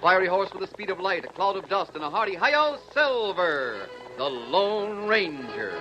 fiery horse with the speed of light, a cloud of dust, and a hearty hi-yo, Silver, the Lone Ranger.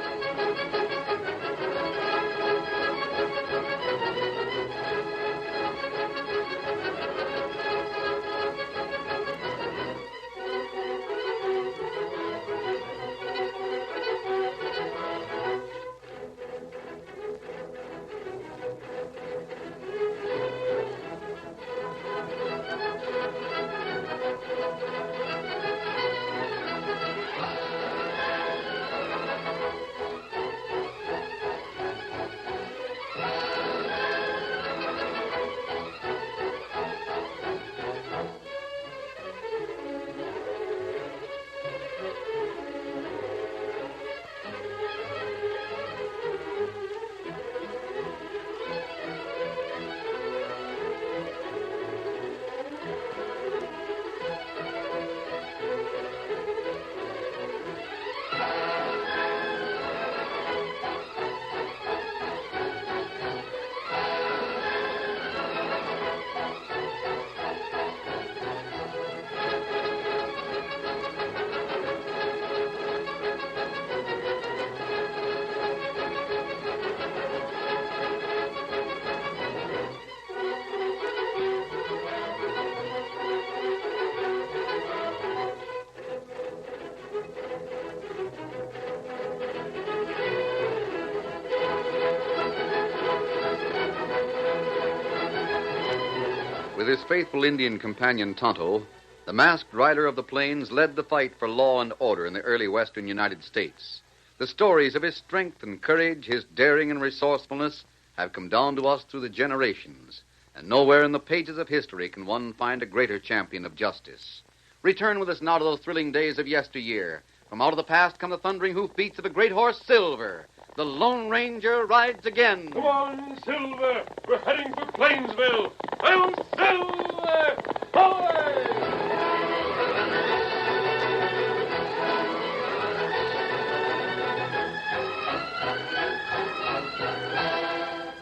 With his faithful Indian companion, Tonto, the masked rider of the plains led the fight for law and order in the early western United States. The stories of his strength and courage, his daring and resourcefulness, have come down to us through the generations, and nowhere in the pages of history can one find a greater champion of justice. Return with us now to those thrilling days of yesteryear. From out of the past come the thundering hoofbeats of a great horse, Silver. The Lone Ranger rides again. Come on, Silver. We're heading for Plainsville. I'm Silver! Away!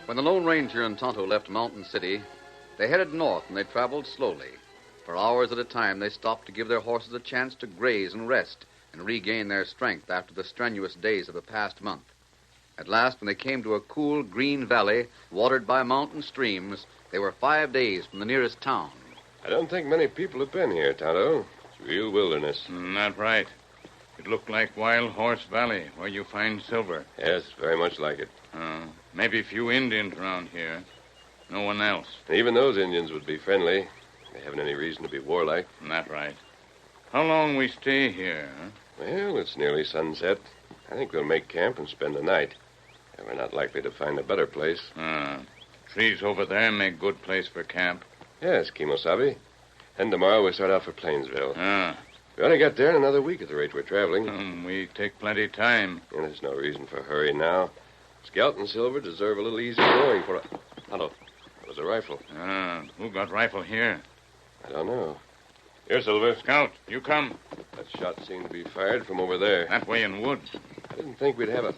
When the Lone Ranger and Tonto left Mountain City, they headed north and they traveled slowly. For hours at a time, they stopped to give their horses a chance to graze and rest and regain their strength after the strenuous days of the past month. At last, when they came to a cool, green valley watered by mountain streams, they were 5 days from the nearest town. I don't think many people have been here, Tonto. It's real wilderness. Not right. It looked like Wild Horse Valley, where you find Silver. Yes, very much like it. Maybe a few Indians around here. No one else. And even those Indians would be friendly. They haven't any reason to be warlike. Not right. How long we stay here, huh? Well, it's nearly sunset. I think we'll make camp and spend the night. And we're not likely to find a better place. Trees over there make good place for camp. Yes, Kimosabe. And tomorrow we start out for Plainsville. We ought to get there in another week at the rate we're traveling. We take plenty time. And there's no reason for hurry now. Scout and Silver deserve a little easy going for a... Hello. That was a rifle. Who got rifle here? I don't know. Here, Silver. Scout, you come. That shot seemed to be fired from over there. That way in woods. I didn't think we'd have a...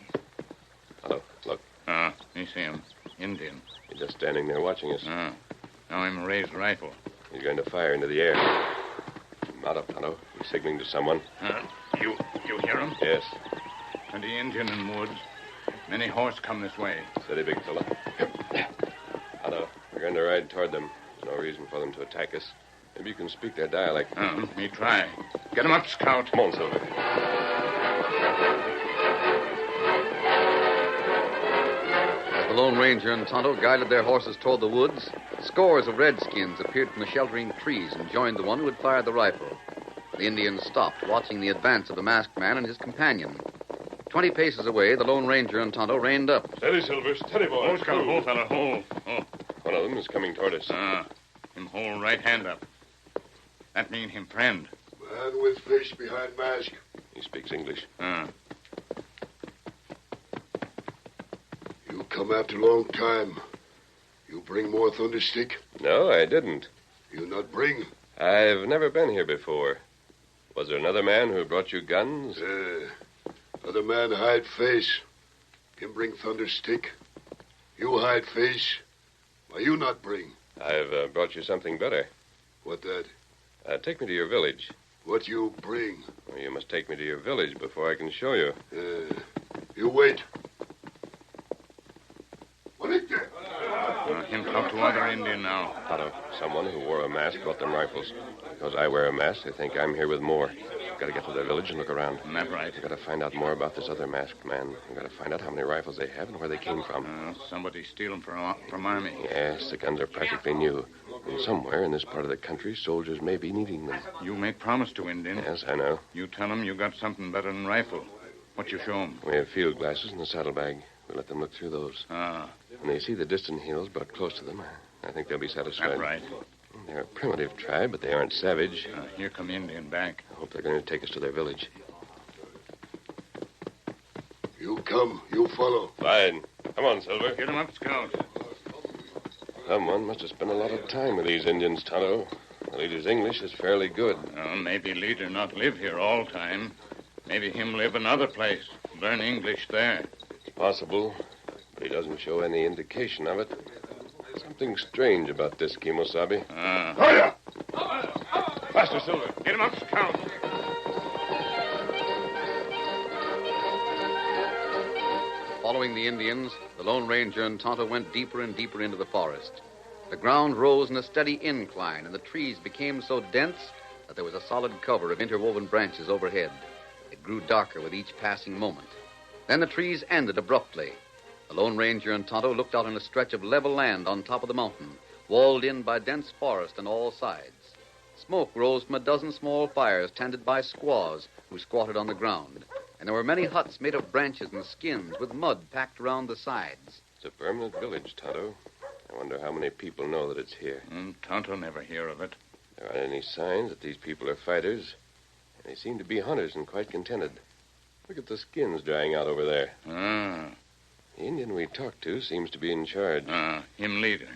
Hello, look. Me see him. Indian. He's just standing there watching us. Now him raised rifle. He's going to fire into the air. Mount up, Tonto. He's signaling to someone. You hear him? Yes. And the Indian in woods. Many horse come this way. Steady, big fella. Tonto, we're going to ride toward them. There's no reason for them to attack us. Maybe you can speak their dialect. Me try. Get him up, Scout. Come on, Silver. As the Lone Ranger and Tonto guided their horses toward the woods, scores of redskins appeared from the sheltering trees and joined the one who had fired the rifle. The Indians stopped, watching the advance of the masked man and his companion. 20 paces away, the Lone Ranger and Tonto reined up. Steady, Silver. Steady, boy. Hold, Scout. Hold, fella. Hold. One of them is coming toward us. Him hold right hand up. That mean him friend. Man with face behind mask. He speaks English. You come after long time. You bring more thunderstick? No, I didn't. You not bring? I've never been here before. Was there another man who brought you guns? Other man hide face. Him bring thunderstick. You hide face. Why you not bring? I've brought you something better. What that? Take me to your village. What you bring? Well, you must take me to your village before I can show you. You wait. Him talk to other Indian now. Tonto, someone who wore a mask brought them rifles. Because I wear a mask, they think I'm here with more. Got to get to their village and look around. Isn't that right? We've got to find out more about this other masked man. We've got to find out how many rifles they have and where they came from. Somebody steal them from Army. Yes, the guns are practically new. And somewhere in this part of the country, soldiers may be needing them. You make promise to Indian. Yes, I know. You tell them you got something better than rifle. What you show them? We have field glasses in the saddlebag. We'll let them look through those. When they see the distant hills brought close to them, I think they'll be satisfied. That's right. They're a primitive tribe, but they aren't savage. Here come Indian back. I hope they're going to take us to their village. You come, you follow. Fine. Come on, Silver. Get him up, Scout. Someone must have spent a lot of time with these Indians, Tonto. The leader's English is fairly good. Maybe leader not live here all time. Maybe him live another place. Learn English there. It's possible, but he doesn't show any indication of it. Something strange about this, Kimosabe. Hiya! Faster, Silver. Get him up, Scout. Following the Indians, the Lone Ranger and Tonto went deeper and deeper into the forest. The ground rose in a steady incline, and the trees became so dense that there was a solid cover of interwoven branches overhead. It grew darker with each passing moment. Then the trees ended abruptly. The Lone Ranger and Tonto looked out on a stretch of level land on top of the mountain, walled in by dense forest on all sides. Smoke rose from a dozen small fires tended by squaws who squatted on the ground. And there were many huts made of branches and skins with mud packed around the sides. It's a permanent village, Tonto. I wonder how many people know that it's here. Tonto never hear of it. There aren't any signs that these people are fighters. And they seem to be hunters and quite contented. Look at the skins drying out over there. The Indian we talked to seems to be in charge. Him leader.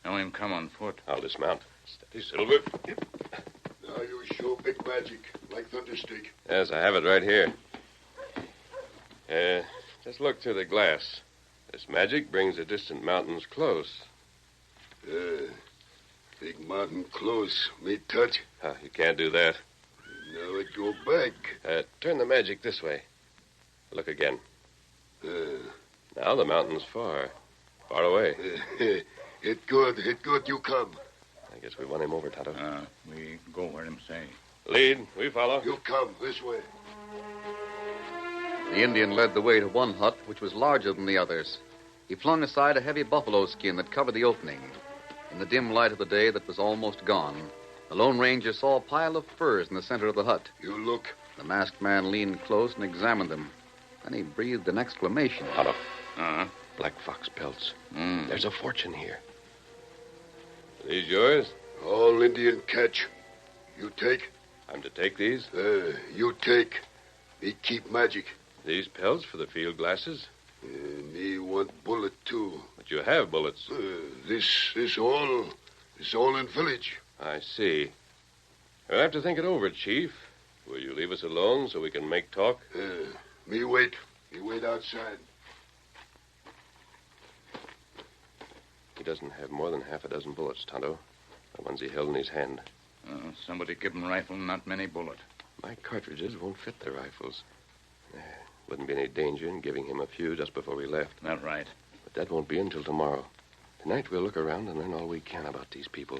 Now him come on foot. I'll dismount. Steady, Silver. Now you show big magic, like Thunderstick. Yes, I have it right here. Just look through the glass. This magic brings the distant mountains close. Big mountain close. Me touch. You can't do that. Now it go back. Turn the magic this way. Look again. Now the mountain's far away. It good, you come. I guess we won him over, Tonto. We go where him say. Lead, we follow. You come this way. The Indian led the way to one hut, which was larger than the others. He flung aside a heavy buffalo skin that covered the opening. In the dim light of the day that was almost gone, the Lone Ranger saw a pile of furs in the center of the hut. You look. The masked man leaned close and examined them. Then he breathed an exclamation. Tonto. Black fox pelts. There's a fortune here. Are these yours? All Indian catch. You take? I'm to take these? You take. Me keep magic. These pelts for the field glasses? Me want bullet, too. But you have bullets. This all in village. I see. I'll have to think it over, Chief. Will you leave us alone so we can make talk? Me wait. Me wait outside. He doesn't have more than half a dozen bullets, Tonto. The ones he held in his hand. Somebody give him rifle, not many bullet. My cartridges won't fit the rifles. Wouldn't be any danger in giving him a few just before we left. Not right. But that won't be until tomorrow. Tonight we'll look around and learn all we can about these people.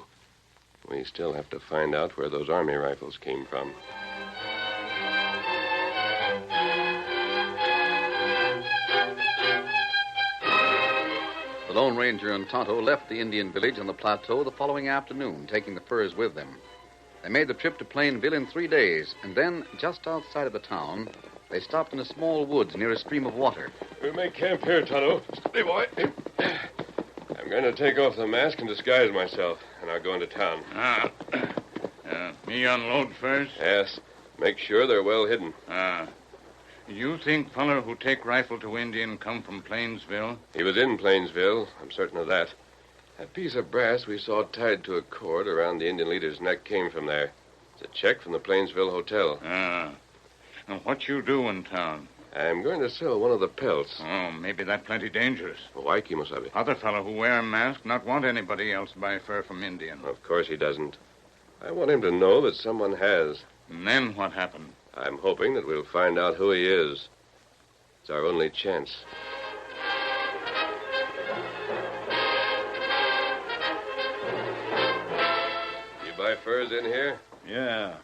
We still have to find out where those army rifles came from. The Lone Ranger and Tonto left the Indian village on the plateau the following afternoon, taking the furs with them. They made the trip to Plainville in 3 days, and then, just outside of the town, they stopped in a small woods near a stream of water. We'll make camp here, Tonto. Steady, boy. I'm going to take off the mask and disguise myself, and I'll go into town. Me unload first? Yes. Make sure they're well hidden. You think feller who take rifle to Indian come from Plainsville? He was in Plainsville. I'm certain of that. That piece of brass we saw tied to a cord around the Indian leader's neck came from there. It's a check from the Plainsville Hotel. Now, what you do in town? I'm going to sell one of the pelts. Maybe that plenty dangerous. Why, Kimosabe? Other fellow who wear a mask not want anybody else buy fur from Indian. Of course he doesn't. I want him to know that someone has. And then what happened? I'm hoping that we'll find out who he is. It's our only chance. You buy furs in here? Yeah.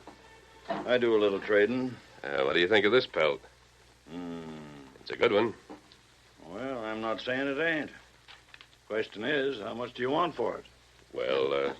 I do a little trading. What do you think of this pelt? It's a good one. Well, I'm not saying it ain't. Question is, how much do you want for it? Well,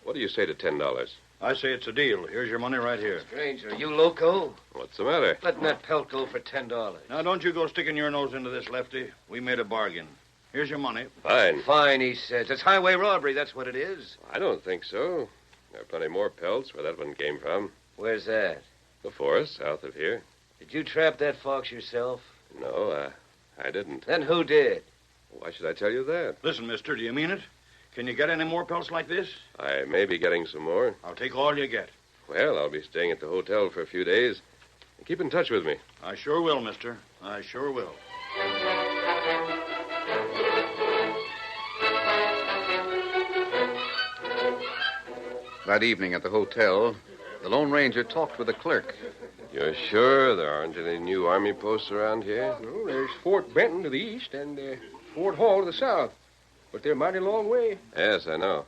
what do you say to $10? I say it's a deal. Here's your money right here. Stranger, you loco? What's the matter? Letting that pelt go for $10. Now, don't you go sticking your nose into this, Lefty. We made a bargain. Here's your money. Fine. Fine, he says. It's highway robbery, that's what it is. I don't think so. There are plenty more pelts where that one came from. Where's that? The forest south of here. Did you trap that fox yourself? No, I didn't. Then who did? Why should I tell you that? Listen, mister, do you mean it? Can you get any more pelts like this? I may be getting some more. I'll take all you get. Well, I'll be staying at the hotel for a few days. Keep in touch with me. I sure will, mister. I sure will. That evening at the hotel, the Lone Ranger talked with the clerk. You're sure there aren't any new army posts around here? Well, there's Fort Benton to the east and Fort Hall to the south. But they're a mighty long way. Yes, I know.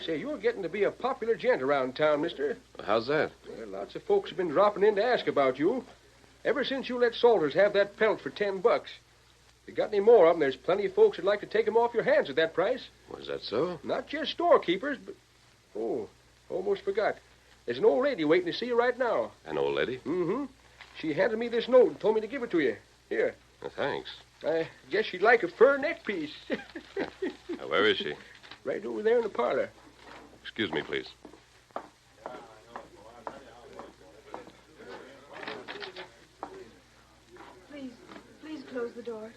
Say, you're getting to be a popular gent around town, mister. How's that? Well, lots of folks have been dropping in to ask about you. Ever since you let Salters have that pelt for $10. If you got any more of them, there's plenty of folks that'd like to take them off your hands at that price. Was that so? Not just storekeepers, but... Oh, almost forgot. There's an old lady waiting to see you right now. An old lady? Mm-hmm. She handed me this note and told me to give it to you. Here. Thanks. I guess she'd like a fur neck piece. Where is she? Right over there in the parlor. Excuse me, please. Please close the door.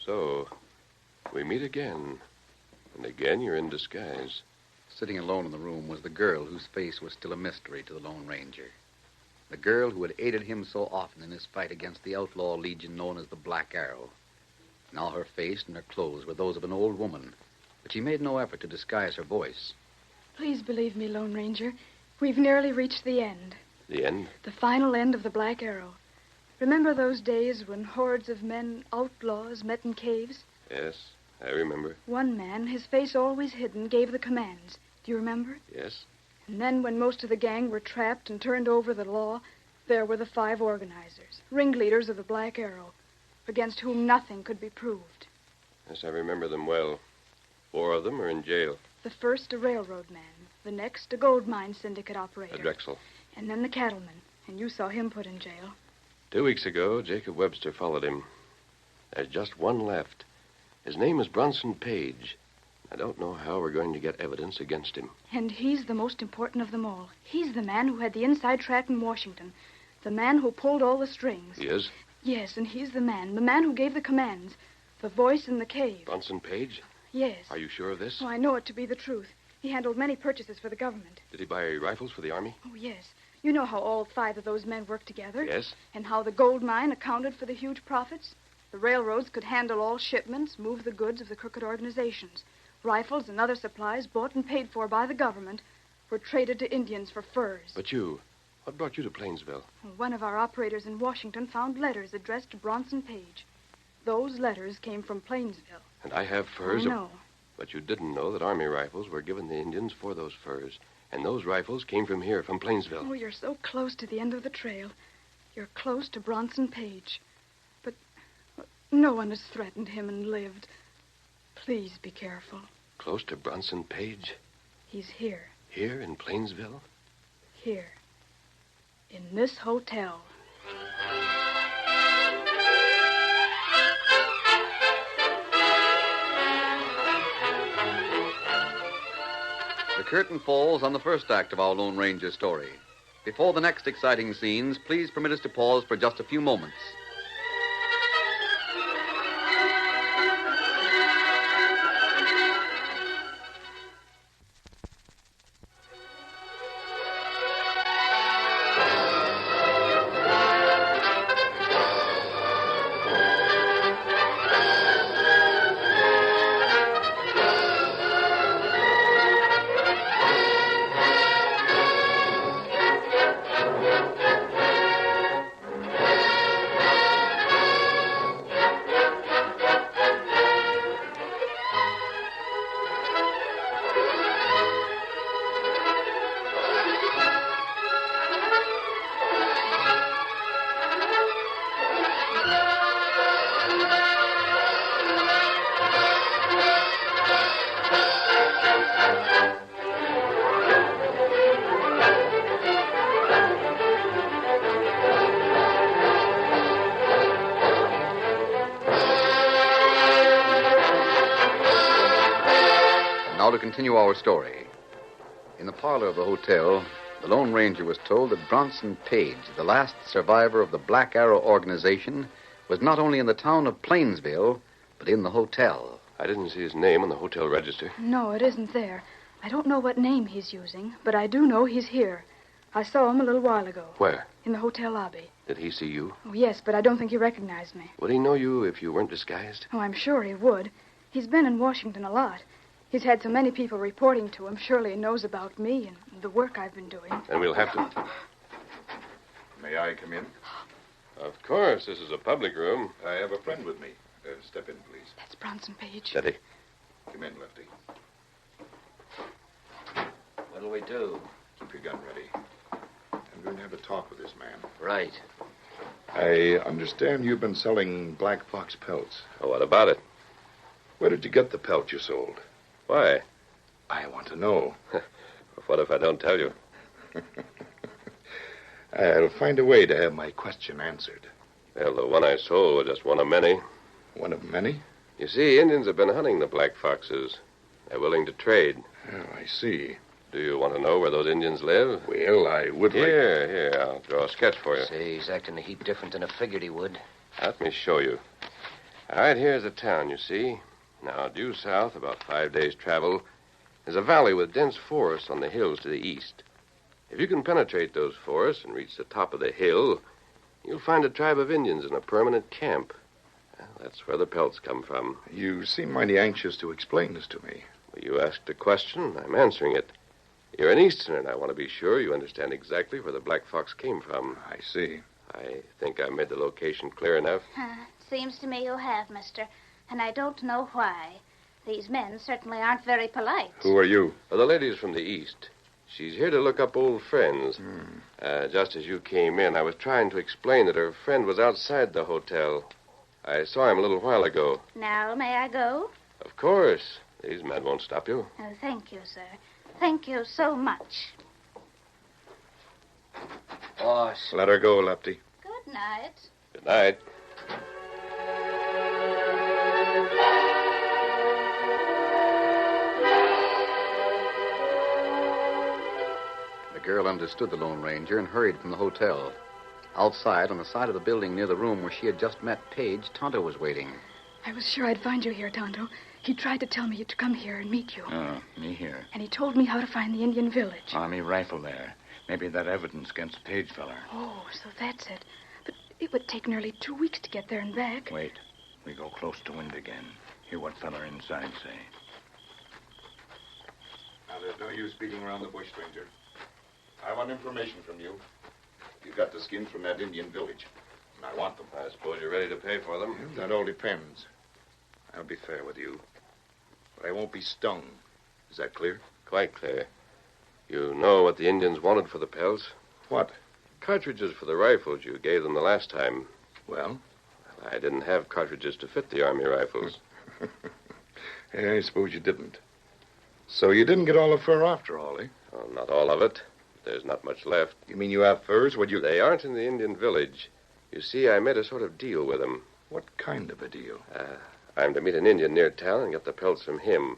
So, we meet again. And again you're in disguise. Sitting alone in the room was the girl whose face was still a mystery to the Lone Ranger. The girl who had aided him so often in his fight against the outlaw legion known as the Black Arrow. Now her face and her clothes were those of an old woman, but she made no effort to disguise her voice. Please believe me, Lone Ranger. We've nearly reached the end. The end? The final end of the Black Arrow. Remember those days when hordes of men, outlaws, met in caves? Yes, I remember. One man, his face always hidden, gave the commands. Do you remember? Yes. And then when most of the gang were trapped and turned over the law, there were the 5 organizers, ringleaders of the Black Arrow, against whom nothing could be proved. Yes, I remember them well. 4 of them are in jail. The first, a railroad man. The next, a gold mine syndicate operator. A Drexel. And then the cattleman. And you saw him put in jail. 2 weeks ago, Jacob Webster followed him. There's just one left. His name is Bronson Page. I don't know how we're going to get evidence against him. And he's the most important of them all. He's the man who had the inside track in Washington. The man who pulled all the strings. He is? Yes, and he's the man who gave the commands. The voice in the cave. Bronson Page? Yes. Are you sure of this? Oh, I know it to be the truth. He handled many purchases for the government. Did he buy rifles for the army? Oh, yes. You know how all 5 of those men worked together? Yes. And how the gold mine accounted for the huge profits? The railroads could handle all shipments, move the goods of the crooked organizations. Rifles and other supplies bought and paid for by the government were traded to Indians for furs. But you, what brought you to Plainsville? One of our operators in Washington found letters addressed to Bronson Page. Those letters came from Plainsville. And I have furs. I know. But you didn't know that army rifles were given the Indians for those furs. And those rifles came from here, from Plainsville. Oh, you're so close to the end of the trail. You're close to Bronson Page. But no one has threatened him and lived. Please be careful. Close to Bronson Page? He's here. Here in Plainsville? Here. In this hotel. The curtain falls on the first act of our Lone Ranger story. Before the next exciting scenes, please permit us to pause for just a few moments. Now to continue our story. In the parlor of the hotel, the Lone Ranger was told that Bronson Page, the last survivor of the Black Arrow organization, was not only in the town of Plainsville, but in the hotel. I didn't see his name on the hotel register. No, it isn't there. I don't know what name he's using, but I do know he's here. I saw him a little while ago. Where? In the hotel lobby. Did he see you? Oh, yes, but I don't think he recognized me. Would he know you if you weren't disguised? Oh, I'm sure he would. He's been in Washington a lot. He's had so many people reporting to him. Surely he knows about me and the work I've been doing. And we'll have to... May I come in? Of course, this is a public room. I have a friend with me. Step in, please. That's Bronson Page. Steady. Come in, Lefty. What'll we do? Keep your gun ready. I'm going to have a talk with this man. Right. I understand you've been selling Black Fox pelts. Oh, what about it? Where did you get the pelt you sold? Why? I want to know. What if I don't tell you? I'll find a way to have my question answered. Well, the one I sold was just one of many. One of many? You see, Indians have been hunting the black foxes. They're willing to trade. Oh, I see. Do you want to know where those Indians live? Well, I would like... Here, I'll draw a sketch for you. Say, he's acting a heap different than I figured he would. Let me show you. All right, here's the town, you see. Now, due south, about 5 days' travel, is a valley with dense forests on the hills to the east. If you can penetrate those forests and reach the top of the hill, you'll find a tribe of Indians in a permanent camp. Well, that's where the pelts come from. You seem mighty anxious to explain this to me. Well, you asked a question. I'm answering it. You're an Easterner, and I want to be sure you understand exactly where the black fox came from. I see. I think I made the location clear enough. Seems to me you have, mister. And I don't know why. These men certainly aren't very polite. Who are you? Well, the lady's from the east. She's here to look up old friends. Just as you came in, I was trying to explain that her friend was outside the hotel. I saw him a little while ago. Now, may I go? Of course. These men won't stop you. Oh, thank you, sir. Thank you so much. Boss. Let her go, Lefty. Good night. Good night. The girl understood the Lone Ranger and hurried from the hotel. Outside, on the side of the building near the room where she had just met Page, Tonto was waiting. I was sure I'd find you here, Tonto. He tried to tell me to come here and meet you. Oh, me here. And he told me how to find the Indian village. Army rifle there. Maybe that evidence against the Page feller. Oh, so that's it. But it would take nearly 2 weeks to get there and back. Wait. We go close to wind again. Hear what feller inside say. Now, there's no use beating around the bush, stranger. I want information from you. You got the skins from that Indian village, and I want them. I suppose you're ready to pay for them. That all depends. I'll be fair with you, but I won't be stung. Is that clear? Quite clear. You know what the Indians wanted for the pelts? What? Cartridges for the rifles you gave them the last time. Well? I didn't have cartridges to fit the Army rifles. Yeah, I suppose you didn't. So you didn't get all the fur after all, eh? Well, not all of it. There's not much left. You mean you have furs? Would you... They aren't in the Indian village. You see, I made a sort of deal with them. What kind of a deal? I'm to meet an Indian near town and get the pelts from him.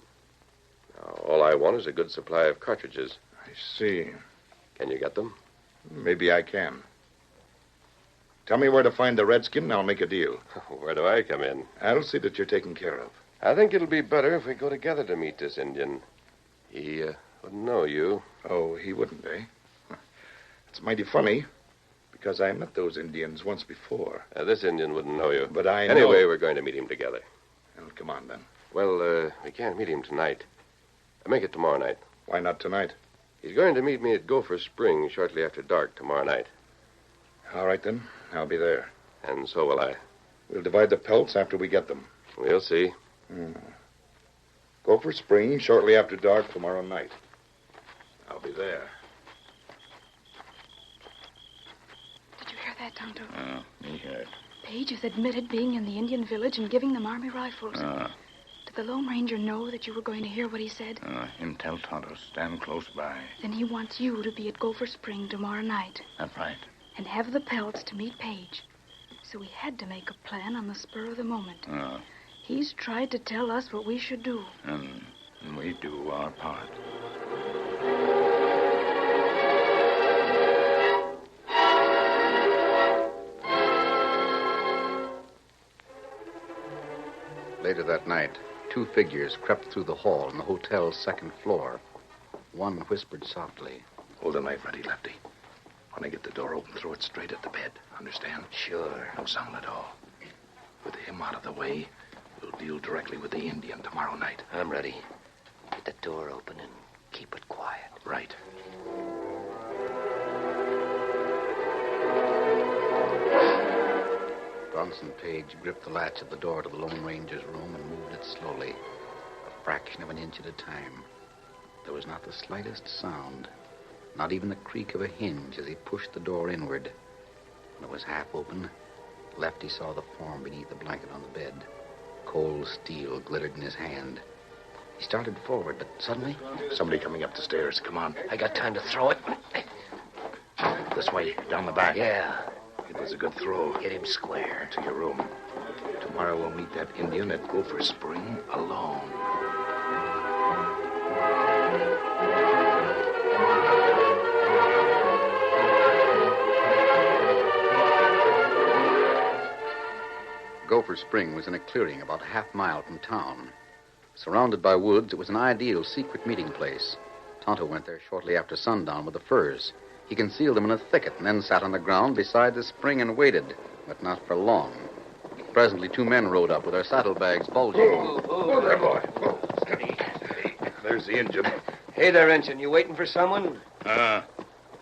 Now, all I want is a good supply of cartridges. I see. Can you get them? Maybe I can. Tell me where to find the redskin, and I'll make a deal. Where do I come in? I'll see that you're taken care of. I think it'll be better if we go together to meet this Indian. He wouldn't know you. Oh, he wouldn't, eh? It's mighty funny, because I met those Indians once before. This Indian wouldn't know you. But I know... Anyway, we're going to meet him together. Well, come on, then. Well, we can't meet him tonight. Make it tomorrow night. Why not tonight? He's going to meet me at Gopher Spring shortly after dark tomorrow night. All right, then. I'll be there. And so will I. We'll divide the pelts after we get them. We'll see. Gopher Spring shortly after dark tomorrow night. I'll be there. Did you hear that, Tonto? Oh, me hear it. Page has admitted being in the Indian village and giving them Army rifles. Did the Lone Ranger know that you were going to hear what he said? Him tell Tonto stand close by. Then he wants you to be at Gopher Spring tomorrow night. That's right. And have the pelts to meet Page. So we had to make a plan on the spur of the moment. He's tried to tell us what we should do. and we do our part. Later that night, two figures crept through the hall on the hotel's second floor. One whispered softly. Hold the knife ready, Lefty. When I get the door open, throw it straight at the bed. Understand? Sure. No sound at all. With him out of the way, we'll deal directly with the Indian tomorrow night. I'm ready. Get the door open and keep it quiet. Right. Bronson Page gripped the latch of the door to the Lone Ranger's room and moved it slowly, a fraction of an inch at a time. There was not the slightest sound, not even the creak of a hinge as he pushed the door inward. When it was half open, Lefty saw the form beneath the blanket on the bed. Cold steel glittered in his hand. He started forward, but suddenly... Somebody coming up the stairs. Come on. I got time to throw it. This way, down the back. Yeah. It was a good throw. Get him square. To your room. Tomorrow we'll meet that Indian at Gopher Spring alone. Gopher Spring was in a clearing about a half mile from town. Surrounded by woods, it was an ideal secret meeting place. Tonto went there shortly after sundown with the furs. He concealed them in a thicket and then sat on the ground beside the spring and waited, but not for long. Presently, two men rode up with their saddlebags bulging. Oh, there, boy. Oh, steady. There's the engine. Hey there, Ensign. You waiting for someone?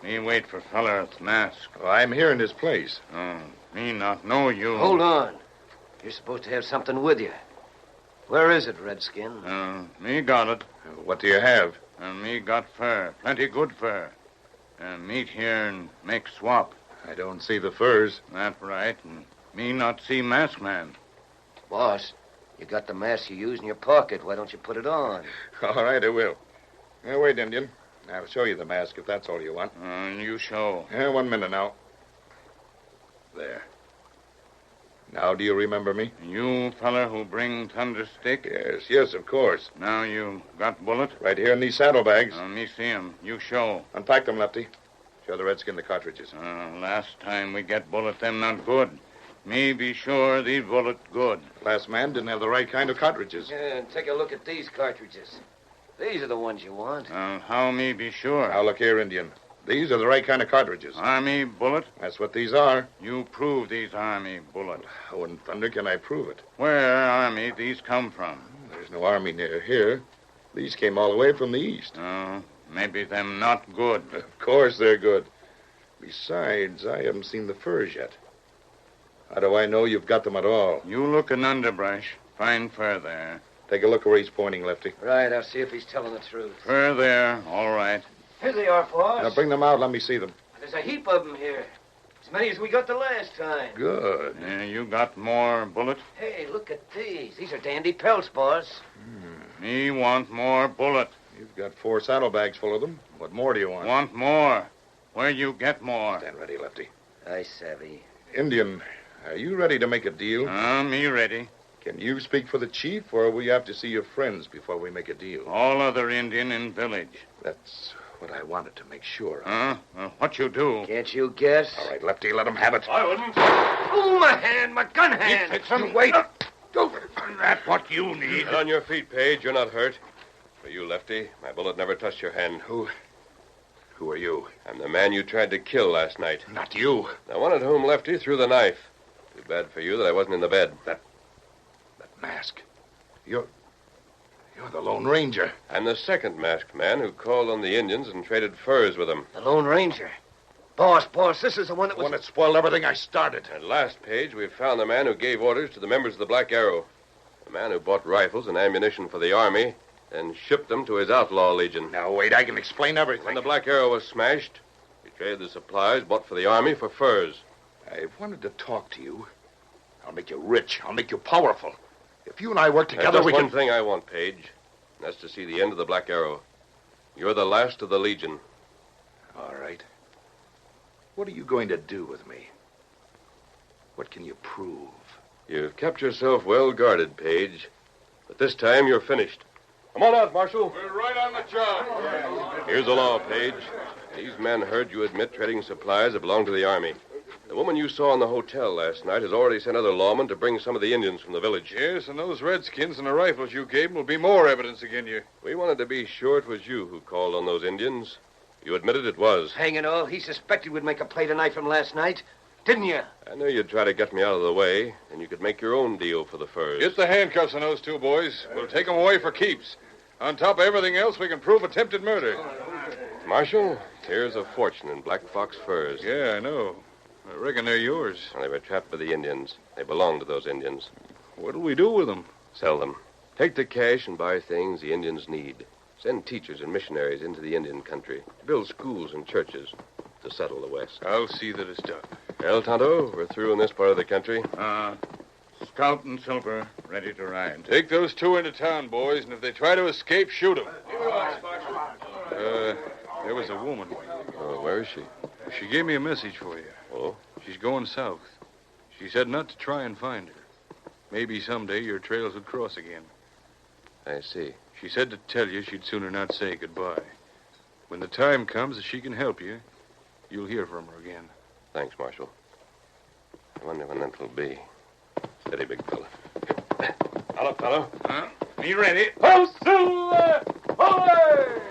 Me wait for feller at mask. Oh, I'm here in his place. Me not know you. Hold on. You're supposed to have something with you. Where is it, Redskin? Me got it. What do you have? And me got fur. Plenty good fur. Meet here and make swap. I don't see the furs. That right. And me not see mask man. Boss, you got the mask you use in your pocket. Why don't you put it on? All right, I will. Now, wait, Indian. I'll show you the mask if that's all you want. You show. 1 minute now. There. Now, do you remember me? You feller who bring thunder stick? Yes, of course. Now you got bullet? Right here in these saddlebags. Me see 'em. You show. Unpack them, Lefty. Show the redskin the cartridges. Last time we get bullet, them not good. Me be sure these bullet good. Last man didn't have the right kind of cartridges. Yeah, and take a look at these cartridges. These are the ones you want. How me be sure? Now, look here, Indian. These are the right kind of cartridges. Army bullet? That's what these are. You prove these Army bullet. How in thunder can I prove it? Where Army these come from? There's no army near here. These came all the way from the east. Maybe them not good. Of course they're good. Besides, I haven't seen the furs yet. How do I know you've got them at all? You look in underbrush. Find fur there. Take a look where he's pointing, Lefty. Right, I'll see if he's telling the truth. Fur there, all right. Here they are, boss. Now bring them out. Let me see them. There's a heap of them here. As many as we got the last time. Good. You got more bullet? Hey, look at these. These are dandy pelts, boss. Me want more bullet. You've got 4 saddlebags full of them. What more do you want? Want more. Where you get more? Stand ready, Lefty. I savvy. Indian, are you ready to make a deal? Me ready. Can you speak for the chief, or will you have to see your friends before we make a deal? All other Indian in village. That's what I wanted to make sure of. What you do? Can't you guess? All right, Lefty, let him have it. I wouldn't. Oh, my hand, my gun hand. Fix him. Wait. Go. That's what you need. Get on your feet, Page. You're not hurt. For you, Lefty, my bullet never touched your hand. Who are you? I'm the man you tried to kill last night. Not you. The one at whom Lefty threw the knife. Too bad for you that I wasn't in the bed. That mask. You're the Lone Ranger. I'm the second masked man who called on the Indians and traded furs with them. The Lone Ranger. Boss, this is the one that The was... one that spoiled everything I started. At last, Page, we found the man who gave orders to the members of the Black Arrow. The man who bought rifles and ammunition for the Army and shipped them to his outlaw legion. Now, wait, I can explain everything. When the Black Arrow was smashed, we traded the supplies bought for the Army for furs. I've wanted to talk to you. I'll make you rich. I'll make you powerful. If you and I work together, There's we just can... one thing I want, Page. And that's to see the end of the Black Arrow. You're the last of the Legion. All right. What are you going to do with me? What can you prove? You've kept yourself well guarded, Page. But this time you're finished. Come on out, Marshal. We're right on the job. Here's the law, Page. These men heard you admit trading supplies that belong to the Army. The woman you saw in the hotel last night has already sent other lawmen to bring some of the Indians from the village. Yes, and those redskins and the rifles you gave them will be more evidence against you. We wanted to be sure it was you who called on those Indians. You admitted it was. Hang it all. He suspected we'd make a play tonight from last night. Didn't you? I knew you'd try to get me out of the way, and you could make your own deal for the furs. Get the handcuffs on those two boys. We'll take them away for keeps. On top of everything else, we can prove attempted murder. Marshal, here's a fortune in Black Fox furs. Yeah, I know. I reckon they're yours. Well, they were trapped by the Indians. They belong to those Indians. What'll we do with them? Sell them. Take the cash and buy things the Indians need. Send teachers and missionaries into the Indian country to build schools and churches to settle the West. I'll see that it's done. Well, Tonto, we're through in this part of the country. Scout and Silver, ready to ride. Take those two into town, boys, and if they try to escape, shoot them. There was a woman. Oh, where is she? She gave me a message for you. Oh? She's going south. She said not to try and find her. Maybe someday your trails would cross again. I see. She said to tell you she'd sooner not say goodbye. When the time comes that she can help you, you'll hear from her again. Thanks, Marshal. I wonder when that will be. Steady, big fella. Hello, fellow. Me ready. Ho, Silver! Away!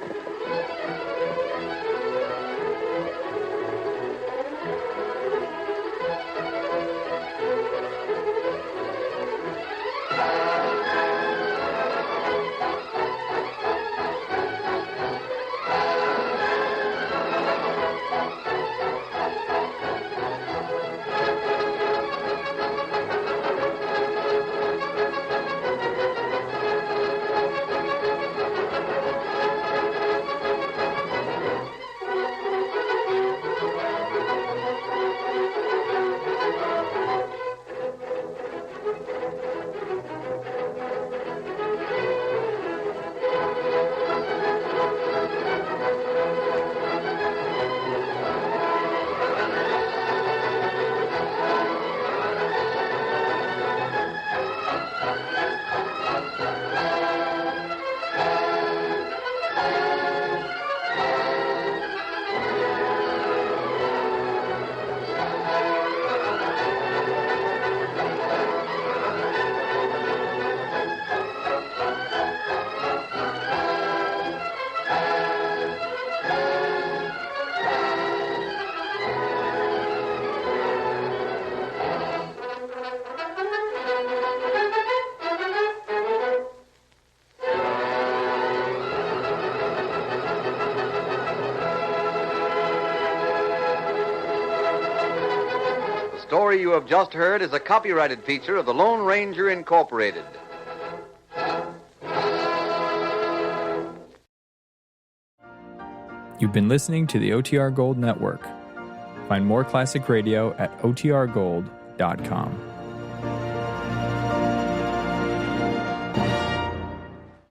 The story you have just heard is a copyrighted feature of the Lone Ranger Incorporated. You've been listening to the OTR Gold Network. Find more classic radio at otrgold.com.